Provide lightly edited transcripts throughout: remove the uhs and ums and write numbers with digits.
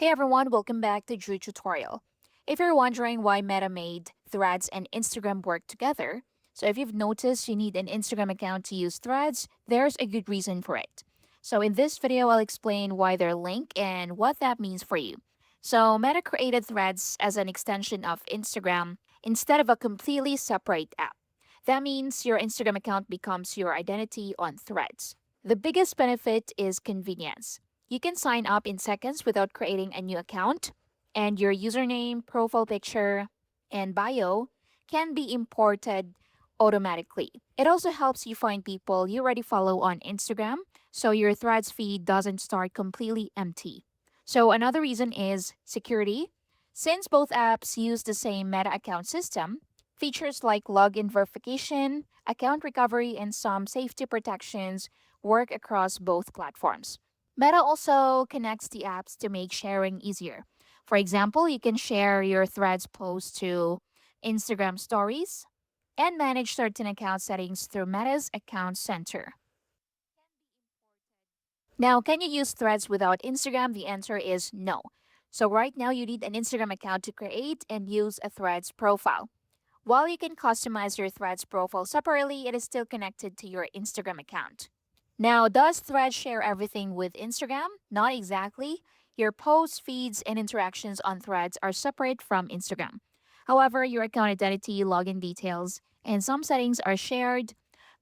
Hey everyone, welcome back to Drew Tutorial. If you're wondering why Meta made Threads and Instagram work together, so if you've noticed you need an Instagram account to use Threads, there's a good reason for it. So in this video, I'll explain why they're linked and what that means for you. So Meta created Threads as an extension of Instagram instead of a completely separate app. That means your Instagram account becomes your identity on Threads. The biggest benefit is convenience. You can sign up in seconds without creating a new account, and your username, profile picture, and bio can be imported automatically. It also helps you find people you already follow on Instagram, so your Threads feed doesn't start completely empty. So, another reason is security. Since both apps use the same Meta account system, features like login verification, account recovery, and some safety protections work across both platforms. Meta also connects the apps to make sharing easier. For example, you can share your Threads post to Instagram stories and manage certain account settings through Meta's Account Center. Now, can you use Threads without Instagram? The answer is no. So, right now, you need an Instagram account to create and use a Threads profile. While you can customize your Threads profile separately, it is still connected to your Instagram account. Now, does Threads share everything with Instagram? Not exactly. Your posts, feeds, and interactions on Threads are separate from Instagram. However, your account identity, login details, and some settings are shared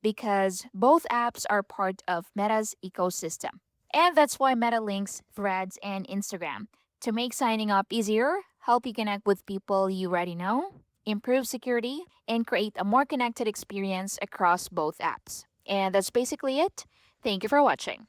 because both apps are part of Meta's ecosystem. And that's why Meta links Threads and Instagram to make signing up easier, help you connect with people you already know, improve security, and create a more connected experience across both apps. And that's basically it. Thank you for watching.